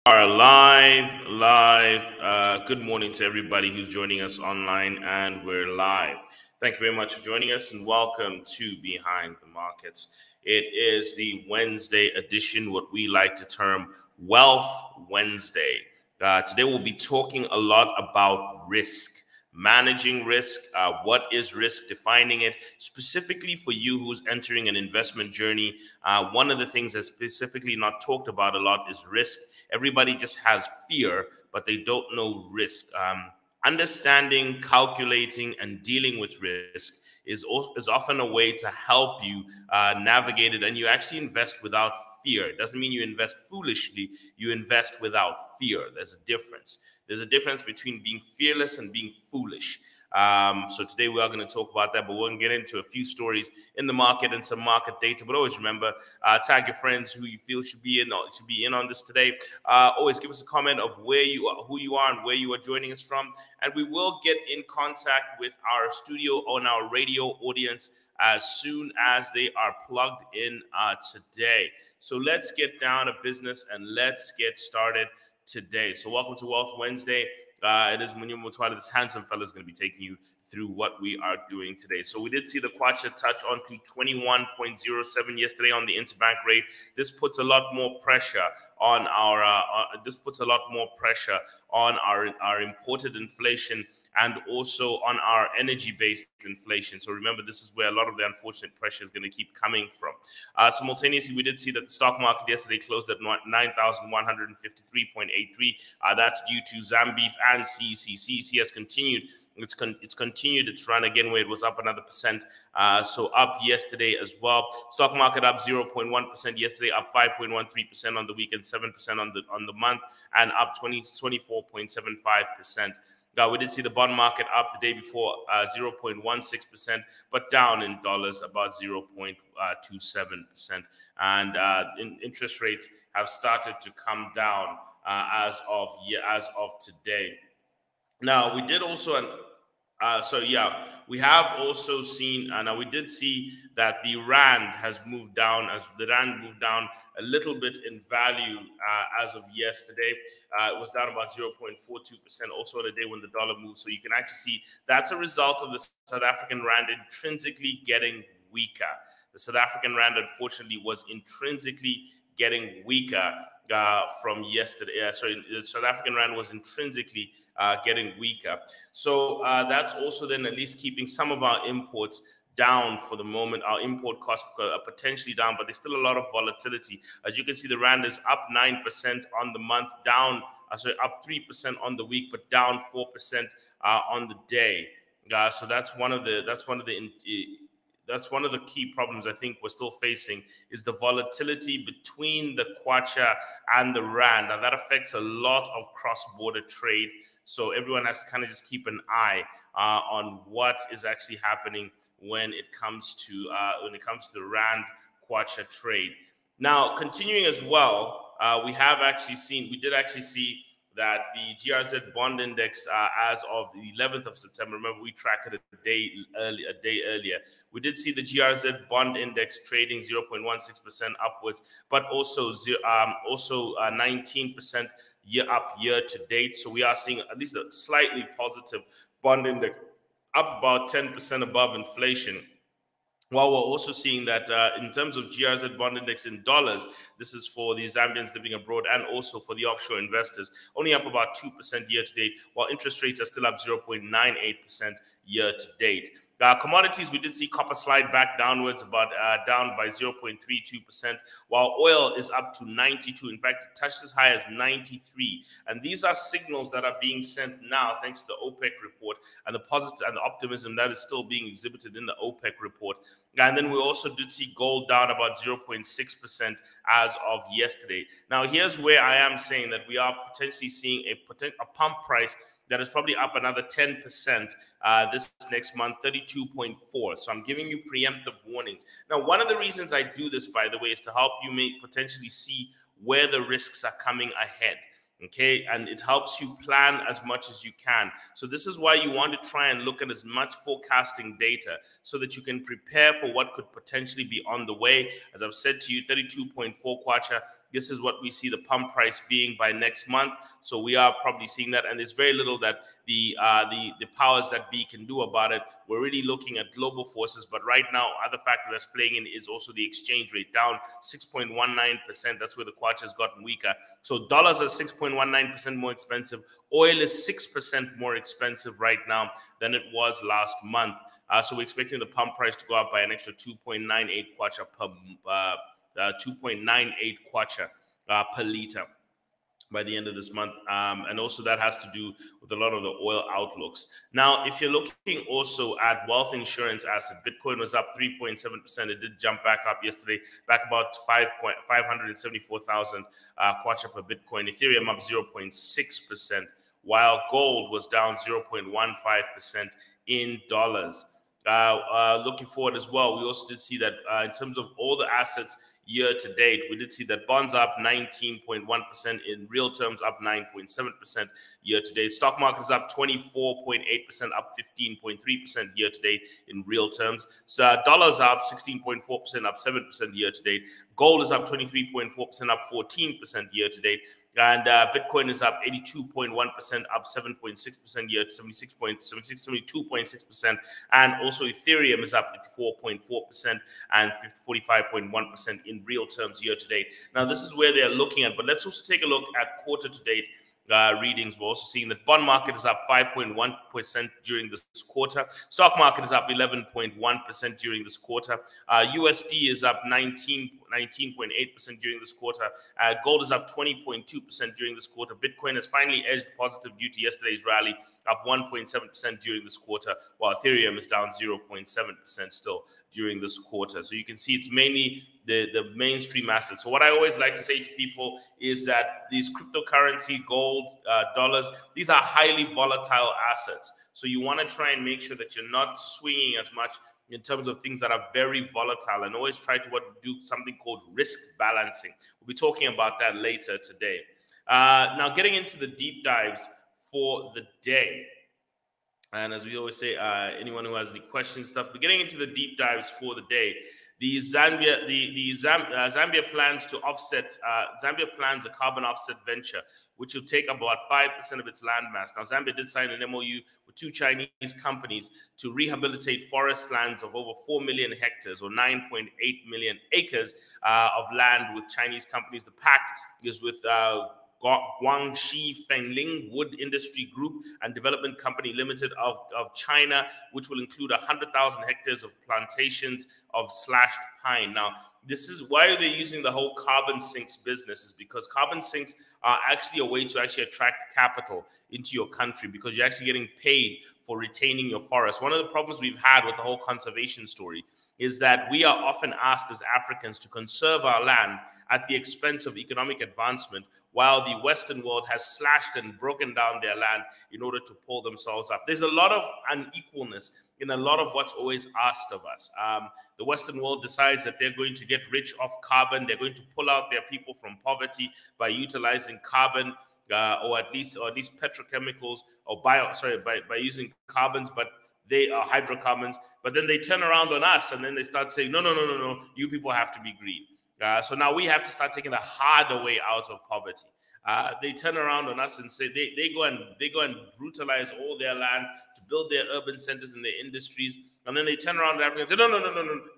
Are live. Good morning to everybody who's joining us online, and we're live. Thank you very much for joining us, and welcome to Behind the Markets. It is the Wednesday edition, what we like to term Wealth Wednesday. Today we'll be talking a lot about risk. Managing risk, what is risk, defining it specifically for you who's entering an investment journey. One of the things that's specifically not talked about a lot is risk. Everybody just has fear, but they don't know risk. Understanding, calculating, and dealing with risk is often a way to help you navigate it, and you actually invest without fear. It doesn't mean you invest foolishly, you invest without fear. There's a difference. There's a difference between being fearless and being foolish. So today we are going to talk about that, but we're going to get into a few stories in the market and some market data. But always remember, tag your friends who you feel should be in on this today. Always give us a comment of where you are, who you are, and where you are joining us from, and we will get in contact with our studio and our radio audience as soon as they are plugged in today. So let's get down to business and let's get started today. So welcome to Wealth Wednesday. It is Munyo Mutwala. This handsome fella is going to be taking you through what we are doing today. So we did see the Kwacha touch on to 21.07 yesterday on the interbank rate. This puts a lot more pressure on our imported inflation and also on our energy-based inflation. So remember, this is where a lot of the unfortunate pressure is going to keep coming from. Simultaneously, we did see that the stock market yesterday closed at 9,153.83. That's due to Zambeef and CEC. CEC has continued. It's continued its run again, where it was up another percent. So up yesterday as well. Stock market up 0.1% yesterday, up 5.13% on the week, and 7% on the month, and up 24.75%. We did see the bond market up the day before 0.16%, but down in dollars about 0.27%. And interest rates have started to come down as of today. Now, we did also, we have also seen, we did see that the Rand has moved down, as the Rand moved down a little bit in value as of yesterday. It was down about 0.42% also on a day when the dollar moved. So you can actually see that's a result of the South African Rand intrinsically getting weaker. The South African Rand, unfortunately, was intrinsically getting weaker from yesterday. The South African Rand was intrinsically getting weaker. So that's also then at least keeping some of our imports down for the moment. Our import costs are potentially down, but there's still a lot of volatility. As you can see, the Rand is up 9% on the month, down, up 3% on the week, but down 4% on the day. So that's one of the key problems I think we're still facing, is the volatility between the Kwacha and the Rand. Now that affects a lot of cross-border trade. So everyone has to kind of just keep an eye on what is actually happening when it comes to the Rand Kwacha trade. Now, continuing as well, we did actually see that the GRZ bond index as of the 11th of September, remember we tracked it a day earlier. We did see the GRZ bond index trading 0.16% upwards, but also 19% year to date. So we are seeing at least a slightly positive bond index, up about 10% above inflation. While we're also seeing that in terms of GRZ bond index in dollars, this is for the Zambians living abroad and also for the offshore investors, only up about 2% year to date, while interest rates are still up 0.98% year to date. Commodities, we did see copper slide back downwards, about down by 0.32%, while oil is up to 92. In fact, it touched as high as 93. And these are signals that are being sent now, thanks to the OPEC report and the positive and the optimism that is still being exhibited in the OPEC report. And then we also did see gold down about 0.6% as of yesterday. Now, here's where I am saying that we are potentially seeing a pump price that is probably up another 10% this next month, 32.4. So I'm giving you preemptive warnings. Now, one of the reasons I do this, by the way, is to help you potentially see where the risks are coming ahead. Okay, and it helps you plan as much as you can. So this is why you want to try and look at as much forecasting data so that you can prepare for what could potentially be on the way. As I've said to you, 32.4 Kwacha This is what we see the pump price being by next month. So we are probably seeing that, and there's very little that the powers that be can do about it. We're really looking at global forces, but right now, other factor that's playing in is also the exchange rate, down 6.19%. That's where the kwacha has gotten weaker. So dollars are 6.19% more expensive. Oil is 6% more expensive right now than it was last month. So we're expecting the pump price to go up by an extra 2.98 kwacha per liter by the end of this month. And also that has to do with a lot of the oil outlooks. Now, if you're looking also at wealth insurance asset, Bitcoin was up 3.7%. It did jump back up yesterday, back about 574,000 kwacha per Bitcoin. Ethereum up 0.6%, while gold was down 0.15% in dollars. Looking forward as well, we also did see that in terms of all the assets year to date, we did see that bonds up 19.1%, in real terms up 9.7% year to date. Stock market is up 24.8%, up 15.3% year to date in real terms. So dollars up 16.4%, up 7% year to date. Gold is up 23.4%, up 14% year to date. And Bitcoin is up 82.1%, up 7.6% year, 72.6%. And also Ethereum is up 54.4% and 45.1% in real terms year to date. Now, this is where they're looking at, but let's also take a look at quarter to date readings. We're also seeing that bond market is up 5.1% during this quarter. Stock market is up 11.1% during this quarter. USD is up 19.8% during this quarter. Gold is up 20.2% during this quarter. Bitcoin has finally edged positive due to yesterday's rally, up 1.7% during this quarter, while Ethereum is down 0.7% still during this quarter. So you can see it's mainly the mainstream assets. So what I always like to say to people is that these cryptocurrency, gold, dollars, these are highly volatile assets. So you want to try and make sure that you're not swinging as much in terms of things that are very volatile, and always try to do something called risk balancing. We'll be talking about that later today. Now, getting into the deep dives for the day. And as we always say, anyone who has any questions, stuff, we're getting into the deep dives for the day. Zambia plans to offset. Zambia plans a carbon offset venture, which will take about 5% of its land mass. Now, Zambia did sign an MOU with 2 Chinese companies to rehabilitate forest lands of over 4 million hectares, or 9.8 million acres of land with Chinese companies. The pact is with Guangxi Fengling Wood Industry Group and Development Company Limited of China, which will include 100,000 hectares of plantations of slashed pine. Now, this is why they're using the whole carbon sinks business, is because carbon sinks are actually a way to actually attract capital into your country, because you're actually getting paid for retaining your forest. One of the problems we've had with the whole conservation story is that we are often asked as Africans to conserve our land at the expense of economic advancement, while the Western world has slashed and broken down their land in order to pull themselves up. There's a lot of unequalness in a lot of what's always asked of us. The Western world decides that they're going to get rich off carbon. They're going to pull out their people from poverty by utilizing carbon, or at least petrochemicals, or by using carbons, but they are hydrocarbons. But then they turn around on us and then they start saying, no, you people have to be green. So now we have to start taking the harder way out of poverty. They turn around on us and say they go and brutalize all their land to build their urban centers and their industries, and then they turn around to Africa and say, no,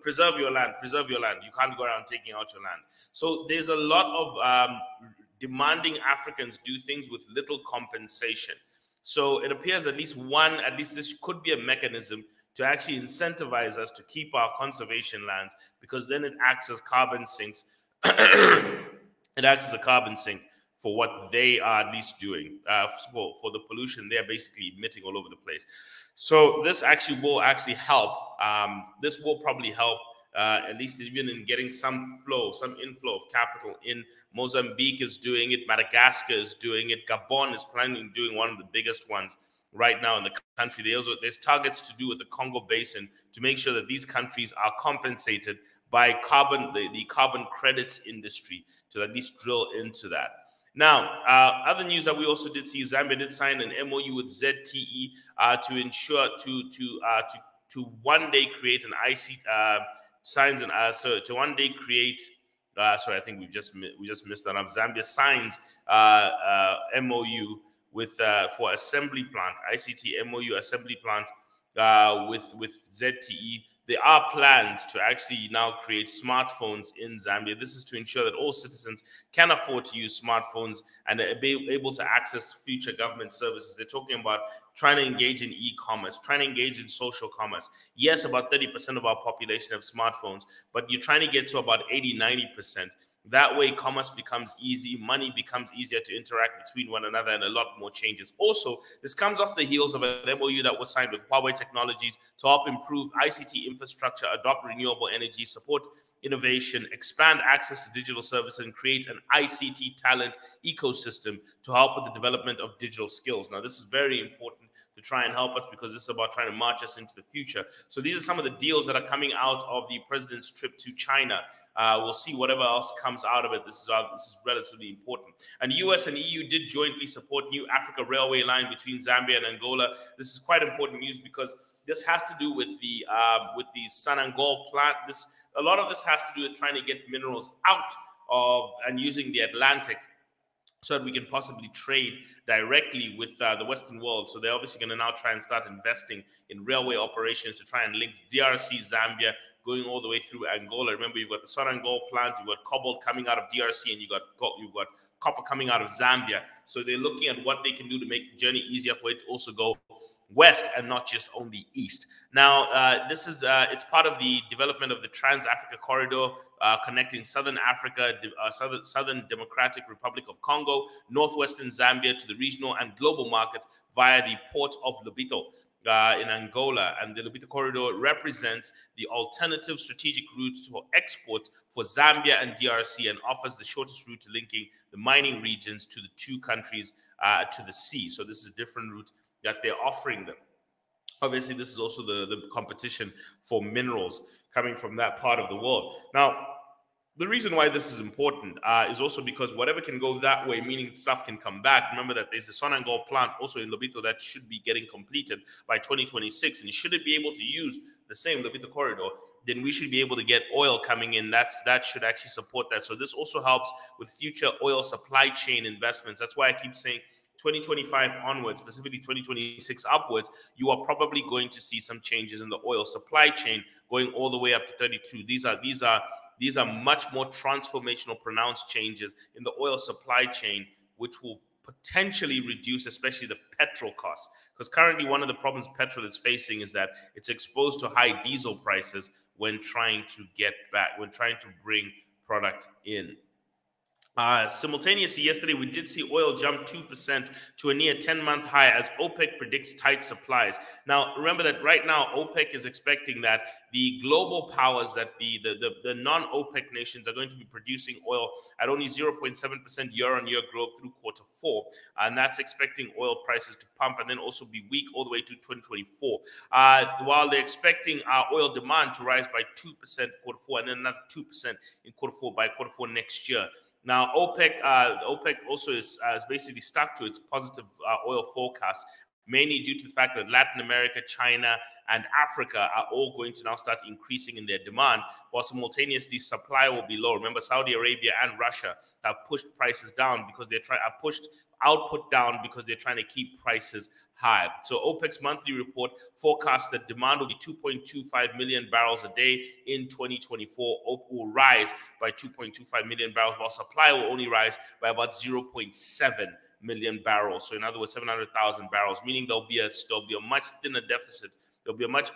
preserve your land. You can't go around taking out your land. So there's a lot of demanding Africans do things with little compensation. So it appears at least this could be a mechanism to actually incentivize us to keep our conservation lands, because then it acts as carbon sinks. It acts as a carbon sink for what they are at least doing, for the pollution they're basically emitting all over the place. So this will help. This will probably help, at least even in getting some inflow of capital in. Mozambique is doing it. Madagascar is doing it. Gabon is planning on doing one of the biggest ones right now in the country. There's targets to do with the Congo Basin to make sure that these countries are compensated by the carbon credits industry, to at least drill into that. Now, other news that we also did see, Zambia did sign an MOU with ZTE to ensure to one day create an to one day create Sorry, I think we just missed that up. Zambia signs MOU with for assembly plant, ICT MOU assembly plant with ZTE. There are plans to actually now create smartphones in Zambia. This is to ensure that all citizens can afford to use smartphones and be able to access future government services. They're talking about trying to engage in e-commerce, trying to engage in social commerce. Yes, about 30% of our population have smartphones, but you're trying to get to about 80, 90%. That way, commerce becomes easy, money becomes easier to interact between one another, and a lot more changes. Also, this comes off the heels of an MOU that was signed with Huawei Technologies to help improve ICT infrastructure, adopt renewable energy, support innovation, expand access to digital services, and create an ICT talent ecosystem to help with the development of digital skills. Now, this is very important to try and help us because this is about trying to march us into the future. So these are some of the deals that are coming out of the president's trip to China. We'll see whatever else comes out of it. This is relatively important. And the US and EU did jointly support new Africa railway line between Zambia and Angola. This is quite important news because this has to do with the Sonangol plant. A lot of this has to do with trying to get minerals out of and using the Atlantic so that we can possibly trade directly with the Western world. So they're obviously going to now try and start investing in railway operations to try and link DRC, Zambia, going all the way through Angola. Remember, you've got the Sonangol plant, you've got cobalt coming out of DRC, and you've got copper coming out of Zambia. So they're looking at what they can do to make the journey easier for it to also go west and not just only east. Now, this is it's part of the development of the Trans-Africa Corridor connecting Southern Africa, Southern Democratic Republic of Congo, Northwestern Zambia to the regional and global markets via the port of Lobito in Angola. And the Lobito Corridor represents the alternative strategic routes for exports for Zambia and DRC and offers the shortest route to linking the mining regions to the two countries to the sea. So this is a different route that they're offering them. Obviously, this is also the competition for minerals coming from that part of the world. Now, the reason why this is important is also because whatever can go that way, meaning stuff can come back. Remember that there's the Sonangol plant also in Lobito that should be getting completed by 2026. And should it be able to use the same Lobito corridor, then we should be able to get oil coming in. That should actually support that. So this also helps with future oil supply chain investments. That's why I keep saying 2025 onwards, specifically 2026 upwards, you are probably going to see some changes in the oil supply chain going all the way up to 32. These are much more transformational, pronounced changes in the oil supply chain, which will potentially reduce, especially the petrol costs. Because currently, one of the problems petrol is facing is that it's exposed to high diesel prices when trying to bring product in. Simultaneously, yesterday we did see oil jump 2% to a near 10-month high as OPEC predicts tight supplies. Now, remember that right now OPEC is expecting that the global powers, that the non-OPEC nations, are going to be producing oil at only 0.7% year-on-year growth through Q4, and that's expecting oil prices to pump and then also be weak all the way to 2024. While they're expecting oil demand to rise by 2% Q4 and then another 2% in Q4 by Q4 next year. Now, OPEC also is basically stuck to its positive oil forecast, mainly due to the fact that Latin America, China, and Africa are all going to now start increasing in their demand, while simultaneously supply will be low. Remember, Saudi Arabia and Russia have pushed prices down because pushed output down because they're trying to keep prices high. So OPEC's monthly report forecasts that demand will be 2.25 million barrels a day in 2024. OPEC will rise by 2.25 million barrels, while supply will only rise by about 0.7 million barrels. So in other words, 700,000 barrels, meaning there'll be a much thinner deficit. There'll be a much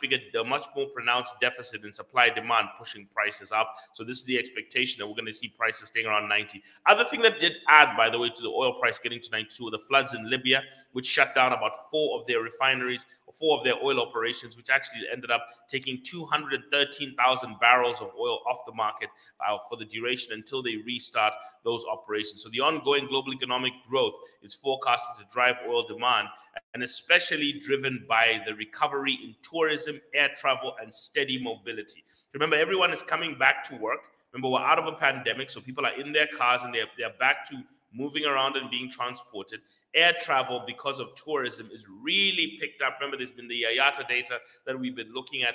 more pronounced deficit in supply demand pushing prices up. So this is the expectation that we're going to see prices staying around 90. Other thing that did add, by the way, to the oil price getting to 92 were the floods in Libya, which shut down about 4 of their refineries, 4 of their oil operations, which actually ended up taking 213,000 barrels of oil off the market for the duration until they restart those operations. So the ongoing global economic growth is forecasted to drive oil demand, and especially driven by the recovery in tourism, air travel, and steady mobility. Remember, everyone is coming back to work. Remember, we're out of a pandemic, so people are in their cars and they're back to moving around and being transported. Air travel, because of tourism, is really picked up. Remember, there's been the IATA data that we've been looking at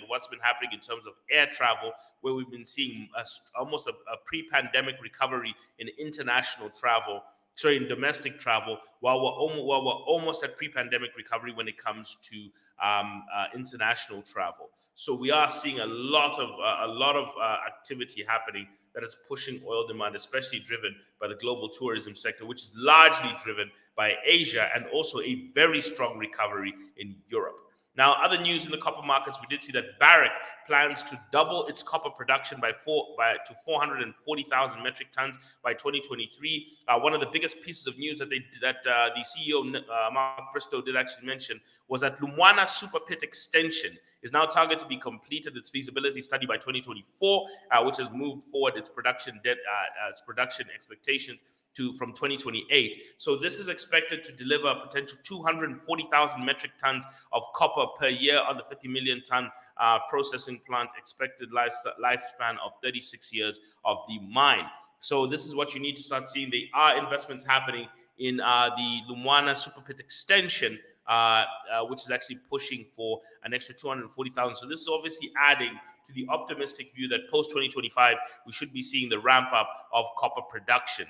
what's been happening in terms of air travel, where we've been seeing almost a pre-pandemic recovery in international travel, sorry, in domestic travel, while we're almost at pre-pandemic recovery when it comes to international travel. So we are seeing a lot of activity happening that is pushing oil demand, especially driven by the global tourism sector, which is largely driven by Asia, and also a very strong recovery in Europe. Now, other news in the copper markets, we did see that Barrick plans to double its copper production to 440,000 metric tons by 2023. One of the biggest pieces of news that the CEO, Mark Bristow, did actually mention was that Lumwana Super Pit extension is now targeted to be completed its feasibility study by 2024, which has moved forward its production expectations from 2028. So this is expected to deliver a potential 240,000 metric tons of copper per year on the 50 million ton processing plant, expected lifespan of 36 years of the mine. So this is what you need to start seeing. There are investments happening in the Lumwana Super Pit extension, which is actually pushing for an extra 240,000. So this is obviously adding to the optimistic view that post-2025, we should be seeing the ramp up of copper production,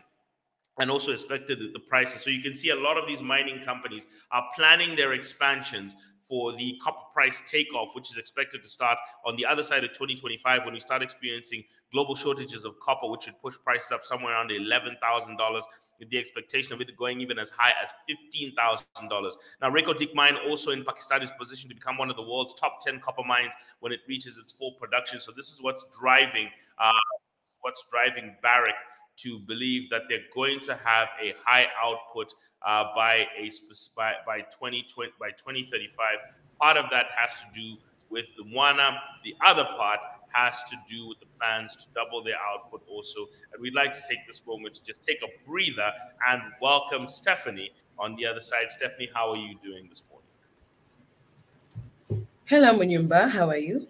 and also expected the prices. So you can see a lot of these mining companies are planning their expansions for the copper price takeoff, which is expected to start on the other side of 2025, when we start experiencing global shortages of copper, which should push prices up somewhere around $11,000, with the expectation of it going even as high as $15,000. Now, Reko Diq mine, also in Pakistan, is positioned to become one of the world's top 10 copper mines when it reaches its full production. So this is what's driving Barrick to believe that they're going to have a high output by 2035. Part of that has to do with Lumwana. The other part has to do with the plans to double their output also. And we'd like to take this moment to just take a breather and welcome Stephanie on the other side. Stephanie, how are you doing this morning? Hello, Munyumba. How are you?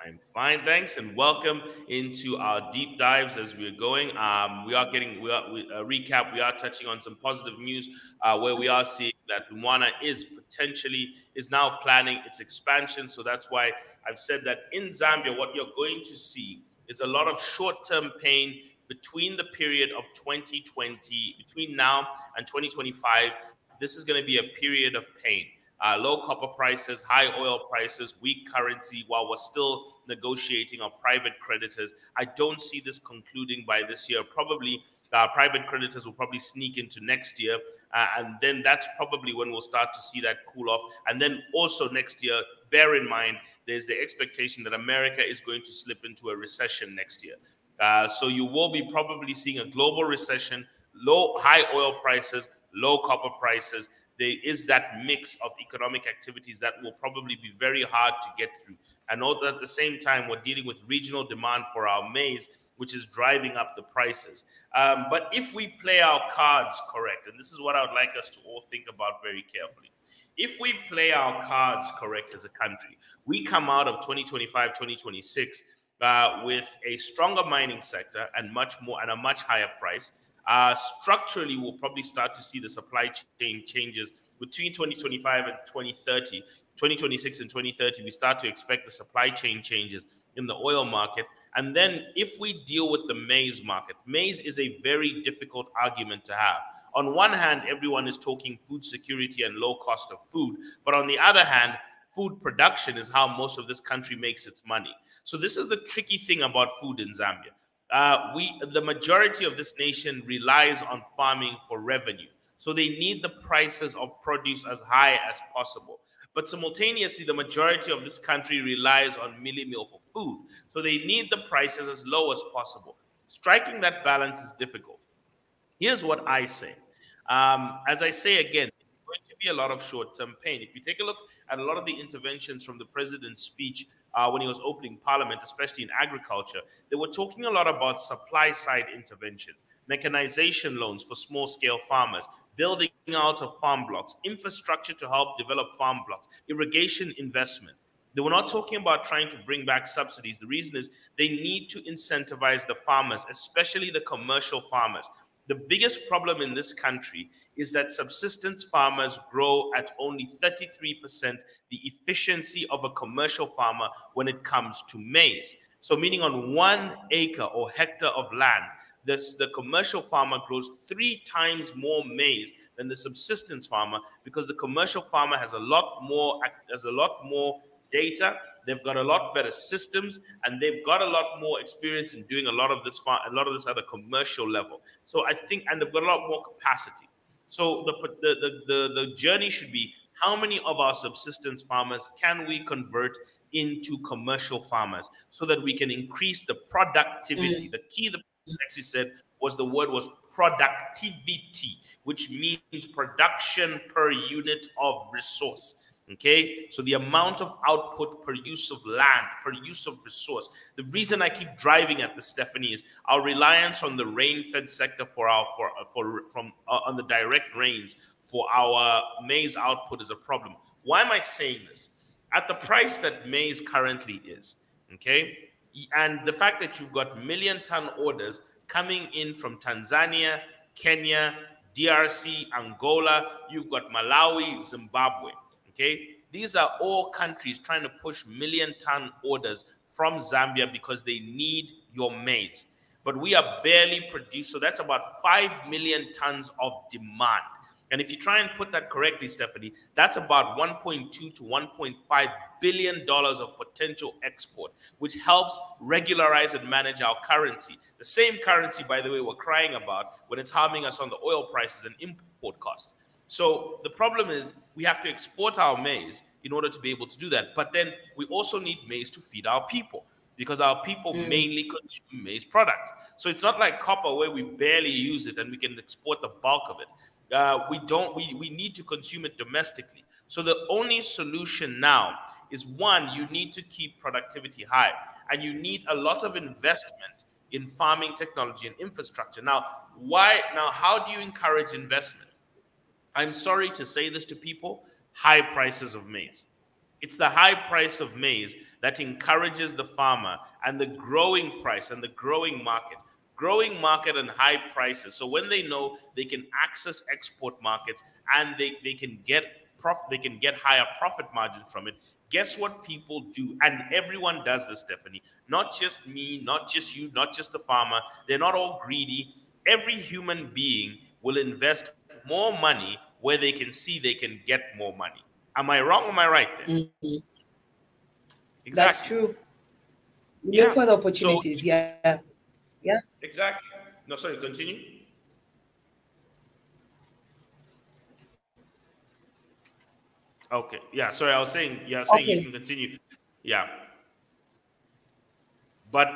I'm fine, thanks, and welcome into our deep dives as we're going. We are recap. We are touching on some positive news where we are seeing that Lumwana is now planning its expansion. So that's why I've said that in Zambia, what you're going to see is a lot of short-term pain between the period of 2020, between now and 2025. This is going to be a period of pain. Low copper prices, high oil prices, weak currency, while we're still negotiating our private creditors. I don't see this concluding by this year. Probably private creditors will probably sneak into next year. And then that's probably when we'll start to see that cool off. And then also next year, bear in mind, there's the expectation that America is going to slip into a recession next year. So you will be probably seeing a global recession, high oil prices, low copper prices. There is that mix of economic activities that will probably be very hard to get through. And note that at the same time, we're dealing with regional demand for our maize, which is driving up the prices. But if we play our cards correct, and this is what I would like us to all think about very carefully. If we play our cards correct as a country, we come out of 2025, 2026 with a stronger mining sector and a much higher price. Structurally, we'll probably start to see the supply chain changes between 2025 and 2030. 2026 and 2030, we start to expect the supply chain changes in the oil market. And then if we deal with the maize market, maize is a very difficult argument to have. On one hand, everyone is talking food security and low cost of food. But on the other hand, food production is how most of this country makes its money. So this is the tricky thing about food in Zambia. The majority of this nation relies on farming for revenue. So they need the prices of produce as high as possible. But simultaneously, the majority of this country relies on mealie meal for food. So they need the prices as low as possible. Striking that balance is difficult. Here's what I say. As I say again, it's going to be a lot of short-term pain. If you take a look at a lot of the interventions from the president's speech when he was opening parliament, especially in agriculture, they were talking a lot about supply-side intervention, mechanization loans for small-scale farmers, building out of farm blocks, infrastructure to help develop farm blocks, irrigation investment. They were not talking about trying to bring back subsidies. The reason is they need to incentivize the farmers, especially the commercial farmers, The biggest problem in this country is that subsistence farmers grow at only 33% the efficiency of a commercial farmer when it comes to maize. So meaning on 1 acre or hectare of land, the commercial farmer grows 3 times more maize than the subsistence farmer, because the commercial farmer has a lot more data. They've got a lot better systems, and they've got a lot more experience in doing a lot of this at a commercial level. So I think, and they've got a lot more capacity. So the journey should be, how many of our subsistence farmers can we convert into commercial farmers so that we can increase the productivity? The key the actually said was productivity, which means production per unit of resource. Okay, so the amount of output per use of land, per use of resource. The reason I keep driving at this, Stephanie, is our reliance on the rain-fed sector on the direct rains for our maize output is a problem. Why am I saying this? At the price that maize currently is, okay, and the fact that you've got million-ton orders coming in from Tanzania, Kenya, DRC, Angola, you've got Malawi, Zimbabwe. Okay, these are all countries trying to push million-ton orders from Zambia because they need your maize. But we are barely produced, so that's about 5 million tons of demand. And if you try and put that correctly, Stephanie, that's about $1.2 to $1.5 billion of potential export, which helps regularize and manage our currency. The same currency, by the way, we're crying about when it's harming us on the oil prices and import costs. So the problem is we have to export our maize in order to be able to do that. But then we also need maize to feed our people, because our people mainly consume maize products. So it's not like copper where we barely use it and we can export the bulk of it. We need to consume it domestically. So the only solution now is, one, you need to keep productivity high, and you need a lot of investment in farming technology and infrastructure. Now, how do you encourage investment? I'm sorry to say this to people, high prices of maize. It's the high price of maize that encourages the farmer, and the growing price and the growing market and high prices. So when they know they can access export markets and they can get higher profit margins from it, guess what people do? And everyone does this, Stephanie. Not just me, not just you, not just the farmer. They're not all greedy. Every human being will invest more money where they can see they can get more money. Am I wrong or am I right there? Exactly. That's true. Look for the opportunities. Yeah. Exactly. No, sorry, continue. Okay. Yeah, sorry, I was saying, okay, you can continue. Yeah. But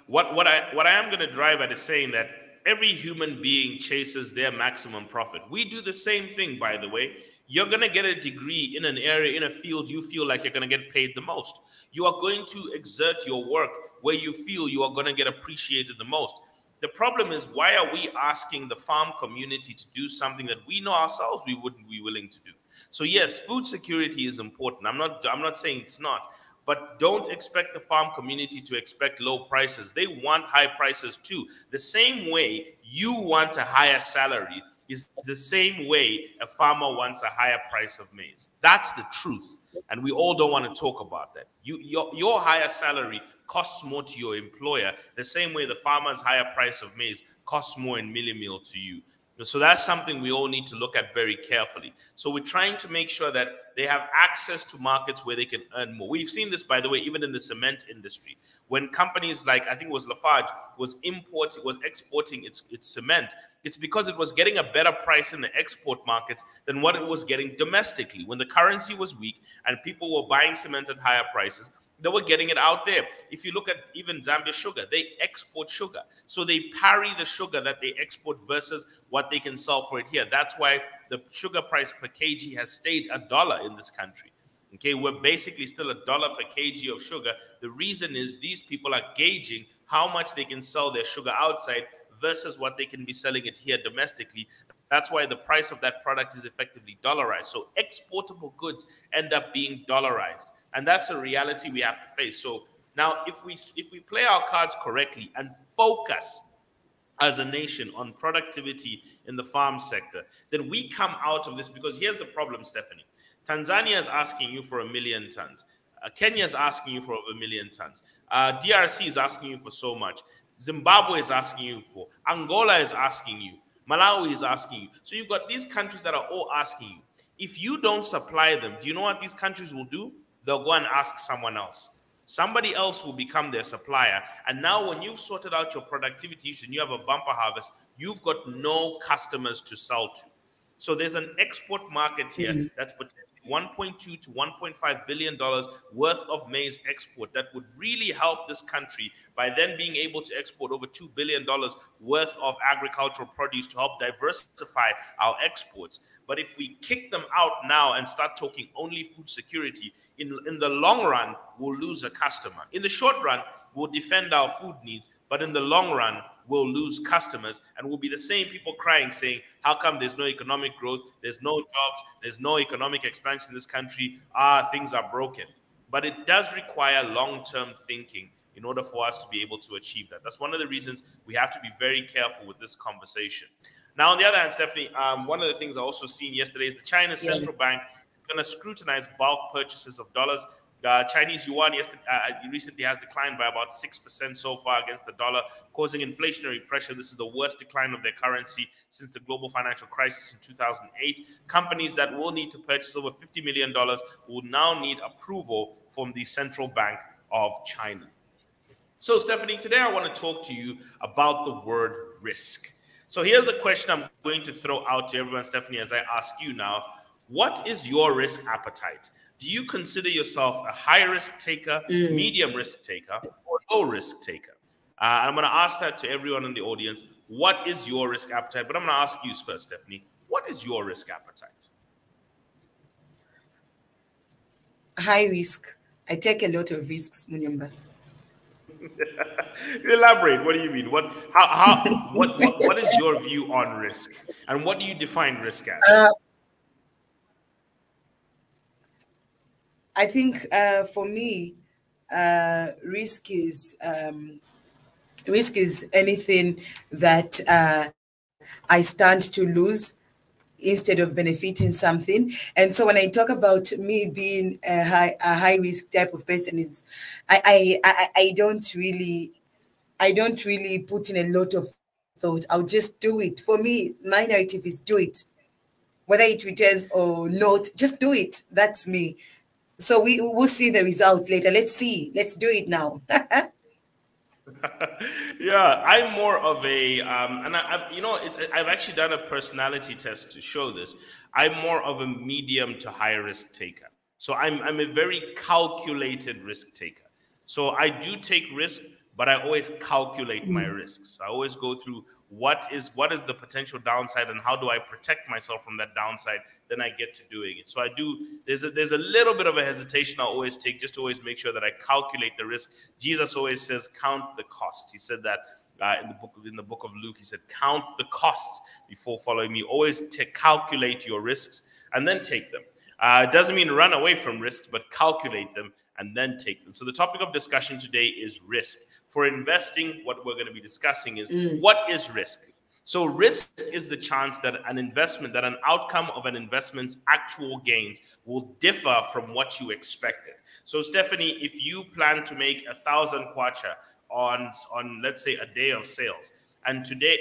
what I am going to drive at is saying that every human being chases their maximum profit. We do the same thing, by the way. You're going to get a degree in an area, in a field you feel like you're going to get paid the most. You are going to exert your work where you feel you are going to get appreciated the most. The problem is, why are we asking the farm community to do something that we know ourselves we wouldn't be willing to do? So yes, food security is important. I'm not saying it's not. But don't expect the farm community to expect low prices. They want high prices too. The same way you want a higher salary is the same way a farmer wants a higher price of maize. That's the truth. And we all don't want to talk about that. Your higher salary costs more to your employer, the same way the farmer's higher price of maize costs more in Millimil to you. So that's something we all need to look at very carefully. So we're trying to make sure that they have access to markets where they can earn more. We've seen this, by the way, even in the cement industry. When companies like, I think it was Lafarge, was exporting its cement, it's because it was getting a better price in the export markets than what it was getting domestically. When the currency was weak and people were buying cement at higher prices, they were getting it out there. If you look at even Zambia Sugar, they export sugar. So they parry the sugar that they export versus what they can sell for it here. That's why the sugar price per kg has stayed $1 in this country. Okay, we're basically still $1 per kg of sugar. The reason is these people are gauging how much they can sell their sugar outside versus what they can be selling it here domestically. That's why the price of that product is effectively dollarized. So exportable goods end up being dollarized. And that's a reality we have to face. So now if we play our cards correctly and focus as a nation on productivity in the farm sector, then we come out of this. Because here's the problem, Stephanie. Tanzania is asking you for 1 million tons. Kenya is asking you for over 1 million tons. DRC is asking you for so much. Zimbabwe is asking you for. Angola is asking you. Malawi is asking you. So you've got these countries that are all asking you. If you don't supply them, do you know what these countries will do? They'll go and ask someone else. Somebody else will become their supplier. And now when you've sorted out your productivity issue and you have a bumper harvest, you've got no customers to sell to. So there's an export market here that's potentially $1.2 to $1.5 billion worth of maize export that would really help this country by then being able to export over $2 billion worth of agricultural produce to help diversify our exports. But if we kick them out now and start talking only food security, in the long run, we'll lose a customer. In the short run, we'll defend our food needs, but in the long run, we'll lose customers, and we'll be the same people crying, saying, how come there's no economic growth, there's no jobs, there's no economic expansion in this country, things are broken. But it does require long-term thinking in order for us to be able to achieve that. That's one of the reasons we have to be very careful with this conversation. Now, on the other hand, Stephanie, one of the things I also seen yesterday is the China Central Bank is going to scrutinize bulk purchases of dollars. Chinese yuan recently has declined by about 6% so far against the dollar, causing inflationary pressure. This is the worst decline of their currency since the global financial crisis in 2008. Companies that will need to purchase over $50 million will now need approval from the Central Bank of China. So, Stephanie, today I want to talk to you about the word risk. So here's a question I'm going to throw out to everyone, Stephanie, as I ask you now. What is your risk appetite? Do you consider yourself a high risk taker, medium risk taker, or low risk taker? I'm going to ask that to everyone in the audience. What is your risk appetite? But I'm going to ask you first, Stephanie. What is your risk appetite? High risk. I take a lot of risks, Munyumba. Elaborate. What do you mean? What is your view on risk? And what do you define risk as? I think for me, risk is anything that I stand to lose instead of benefiting something. And so when I talk about me being a high risk type of person, it's I don't really put in a lot of thought. I'll just do it. For me, my narrative is do it. Whether it returns or not, just do it. That's me. So we will see the results later. Let's see. Let's do it now. Yeah, I'm more of a, and I've actually done a personality test to show this. I'm more of a medium to high risk taker. So I'm a very calculated risk taker. So I do take risk, but I always calculate my risks. I always go through what is the potential downside and how do I protect myself from that downside. Then I get to doing it. So I do. There's a little bit of a hesitation I always take, just to always make sure that I calculate the risk. Jesus always says, "Count the cost." He said that in the book of Luke. He said, "Count the costs before following me." Always calculate your risks and then take them. It doesn't mean run away from risks, but calculate them and then take them. So the topic of discussion today is risk. For investing, what we're going to be discussing is what is risk? So risk is the chance that an outcome of an investment's actual gains will differ from what you expected. So Stephanie, if you plan to make 1,000 kwacha on let's say a day of sales, and today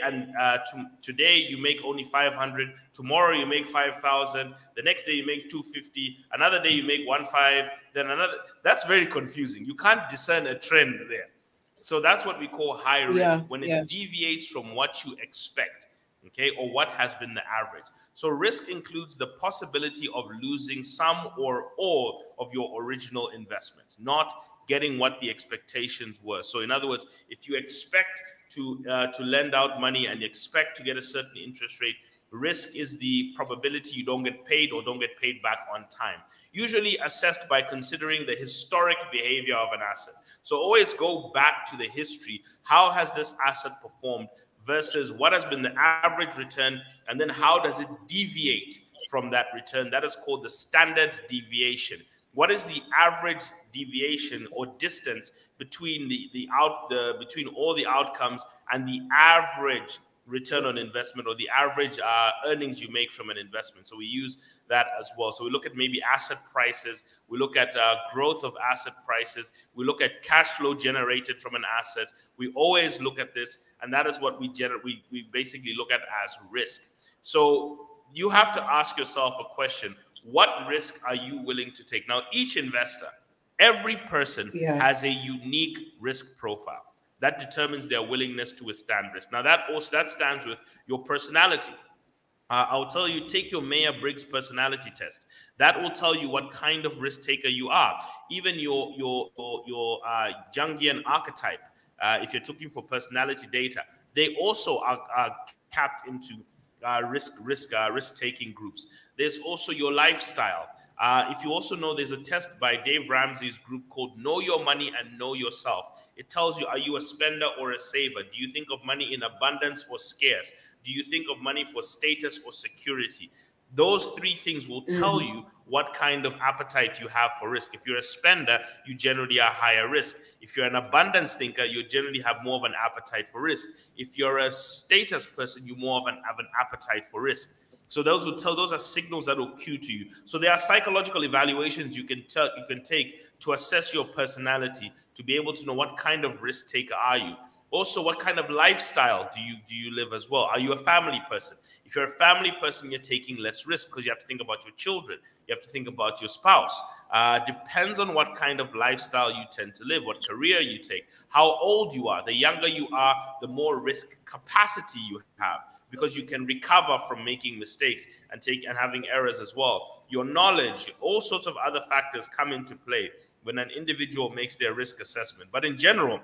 you make only 500, tomorrow you make 5,000, the next day you make 250, another day you make 1.5, then another. That's very confusing. You can't discern a trend there. So that's what we call high risk, when it deviates from what you expect, okay, or what has been the average. So risk includes the possibility of losing some or all of your original investment, not getting what the expectations were. So in other words, if you expect to lend out money and you expect to get a certain interest rate, risk is the probability you don't get paid or don't get paid back on time, usually assessed by considering the historic behavior of an asset. So always go back to the history. How has this asset performed versus what has been the average return, and then how does it deviate from that return? That is called the standard deviation. What is the average deviation or distance between between all the outcomes and the average return on investment, or the average earnings you make from an investment. So we use that as well. So we look at maybe asset prices, we look at growth of asset prices, we look at cash flow generated from an asset. We always look at this, and that is what we basically look at as risk. So you have to ask yourself a question: what risk are you willing to take? Now, each investor, every person has a unique risk profile that determines their willingness to withstand risk. Now, that stands with your personality. I'll tell you, take your Myers-Briggs personality test. That will tell you what kind of risk taker you are. Even your Jungian archetype, if you're looking for personality data, they also are capped into risk-taking groups. There's also your lifestyle. If you also know, there's a test by Dave Ramsey's group called Know Your Money and Know Yourself. It tells you, are you a spender or a saver? Do you think of money in abundance or scarce? Do you think of money for status or security? Those three things will tell you what kind of appetite you have for risk. If you're a spender, you generally are higher risk. If you're an abundance thinker, you generally have more of an appetite for risk. If you're a status person, you more of an appetite for risk. So those are signals that will cue to you. So there are psychological evaluations you can take to assess your personality, to be able to know what kind of risk taker are you. Also, what kind of lifestyle do you live as well? Are you a family person? If you're a family person, you're taking less risk because you have to think about your children. You have to think about your spouse. Depends on what kind of lifestyle you tend to live, what career you take, how old you are. The younger you are, the more risk capacity you have, because you can recover from making mistakes and having errors as well. Your knowledge, all sorts of other factors come into play when an individual makes their risk assessment. But in general,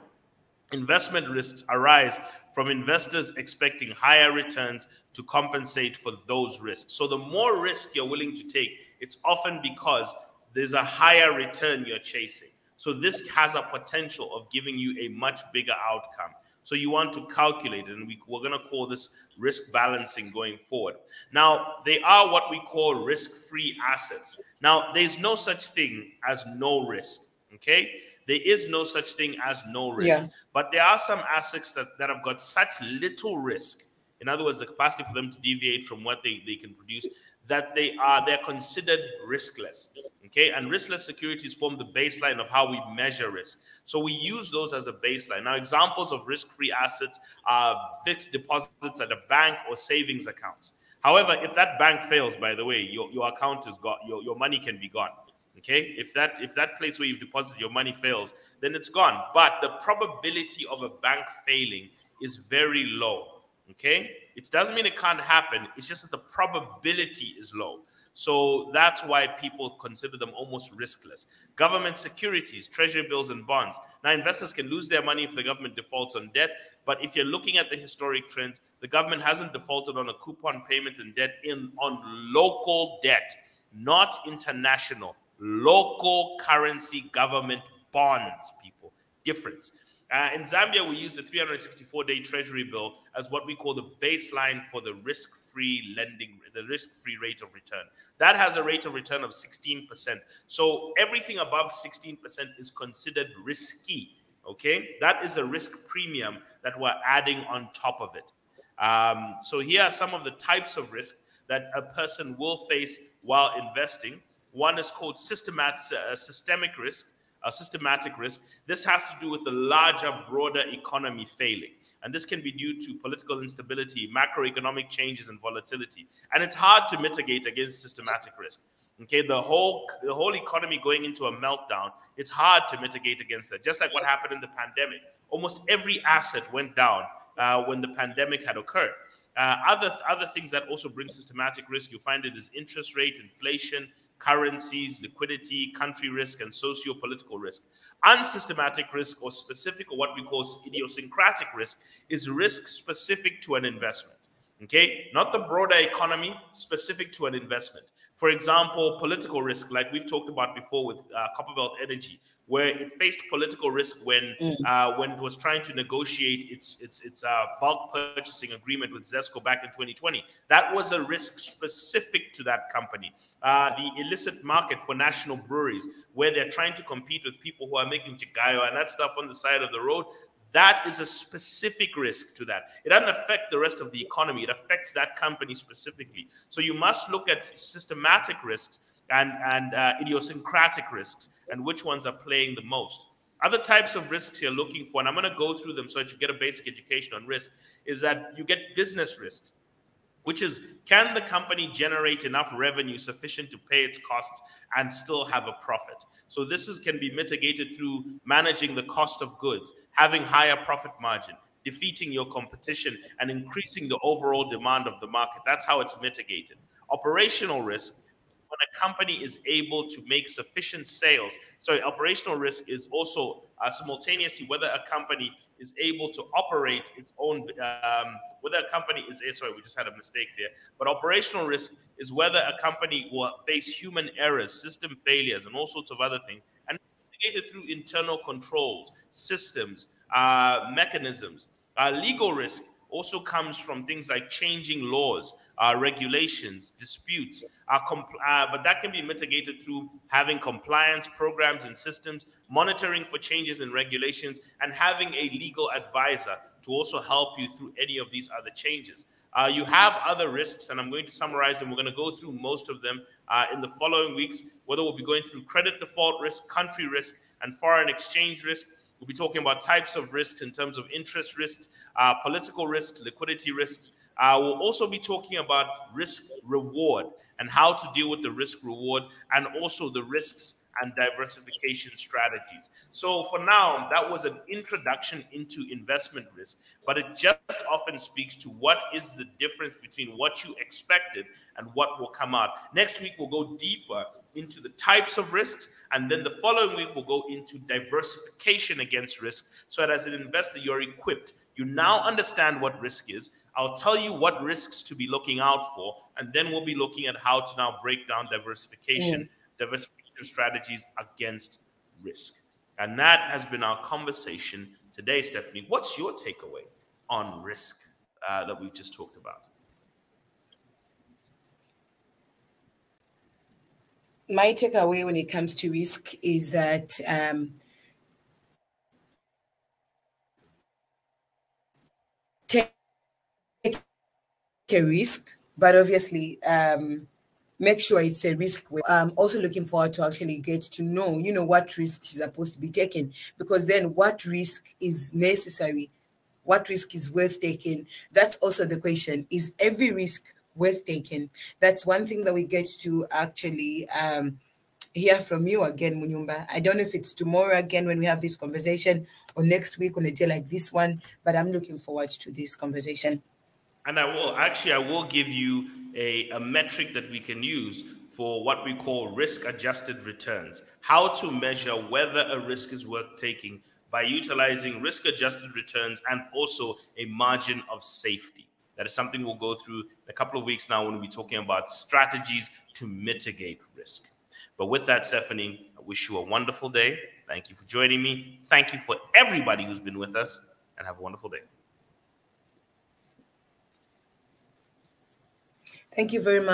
investment risks arise from investors expecting higher returns to compensate for those risks. So the more risk you're willing to take, it's often because there's a higher return you're chasing. So this has a potential of giving you a much bigger outcome. So you want to calculate it, and we're going to call this risk balancing going forward. Now, they are what we call risk-free assets. Now, there's no such thing as no risk, okay? There is no such thing as no risk. But there are some assets that have got such little risk, in other words, the capacity for them to deviate from what they can produce, that they're considered riskless. Okay, and riskless securities form the baseline of how we measure risk. So we use those as a baseline. Now, examples of risk-free assets are fixed deposits at a bank or savings accounts. However, if that bank fails, by the way, your account is gone. Your money can be gone. Okay, if that place where you've deposited your money fails, then it's gone. But the probability of a bank failing is very low. Okay, it doesn't mean it can't happen. It's just that the probability is low. So that's why people consider them almost riskless. Government securities, treasury bills, and bonds. Now, investors can lose their money if the government defaults on debt. But if you're looking at the historic trends, the government hasn't defaulted on a coupon payment and debt on local debt, not international. Local currency government bonds, people. Difference. In Zambia, we use the 364-day treasury bill as what we call the baseline for the risk-free lending, the risk-free rate of return. That has a rate of return of 16%. So everything above 16% is considered risky, okay? That is a risk premium that we're adding on top of it. So here are some of the types of risk that a person will face while investing. One is called systemic risk. Systematic risk. This has to do with the larger, broader economy failing. And this can be due to political instability, macroeconomic changes, and volatility. And it's hard to mitigate against systematic risk. Okay, the whole economy going into a meltdown, it's hard to mitigate against that. Just like what happened in the pandemic. Almost every asset went down when the pandemic had occurred. Other things that also bring systematic risk, you find it is interest rate, inflation, currencies, liquidity, country risk, and socio-political risk. Unsystematic risk, or specific, or what we call idiosyncratic risk, is risk specific to an investment. Okay, not the broader economy, specific to an investment. For example, political risk, like we've talked about before with Copperbelt Energy, where it faced political risk when it was trying to negotiate its bulk purchasing agreement with ZESCO back in 2020. That was a risk specific to that company. The illicit market for national breweries, where they're trying to compete with people who are making chigayo and that stuff on the side of the road. that is a specific risk to that. It doesn't affect the rest of the economy. It affects that company specifically. So you must look at systematic risks and idiosyncratic risks and which ones are playing the most. Other types of risks you're looking for, and I'm going to go through them so that you get a basic education on risk, is that you get business risks, which is, can the company generate enough revenue sufficient to pay its costs and still have a profit? So this can be mitigated through managing the cost of goods, having higher profit margin, defeating your competition, and increasing the overall demand of the market. That's how it's mitigated. Operational risk, when a company is able to make sufficient sales. So operational risk is also simultaneously whether a company is able to operate its own, whether a company is, sorry, we just had a mistake there. But operational risk is whether a company will face human errors, system failures, and all sorts of other things, and mitigated through internal controls, systems, mechanisms. Legal risk also comes from things like changing laws, regulations, disputes, but that can be mitigated through having compliance programs and systems, monitoring for changes in regulations, and having a legal advisor to also help you through any of these other changes. You have other risks, and I'm going to summarize them. We're going to go through most of them in the following weeks, whether we'll be going through credit default risk, country risk, and foreign exchange risk. We'll be talking about types of risks in terms of interest risks, political risks, liquidity risks. We'll also be talking about risk reward and how to deal with the risk reward and also the risks and diversification strategies. So for now, that was an introduction into investment risk, but it just often speaks to what is the difference between what you expected and what will come out. Next week, we'll go deeper into the types of risks, and then the following week, we'll go into diversification against risk, so that as an investor, you're equipped. You now understand what risk is. I'll tell you what risks to be looking out for, and then we'll be looking at how to now break down diversification strategies against risk. And that has been our conversation today, Stephanie. What's your takeaway on risk that we've just talked about? My takeaway when it comes to risk is that take a risk, but obviously make sure it's a risk. I'm also looking forward to actually get to know, what risks is supposed to be taken, because then what risk is necessary, what risk is worth taking. That's also the question. Is every risk worth taking? That's one thing that we get to actually hear from you again, Munyumba. I don't know if it's tomorrow again when we have this conversation or next week on a day like this one, but I'm looking forward to this conversation. And I will give you a metric that we can use for what we call risk-adjusted returns, how to measure whether a risk is worth taking by utilizing risk-adjusted returns and also a margin of safety. That is something we'll go through in a couple of weeks now when we'll be talking about strategies to mitigate risk. But with that, Stephanie, I wish you a wonderful day. Thank you for joining me. Thank you for everybody who's been with us, and have a wonderful day. Thank you very much.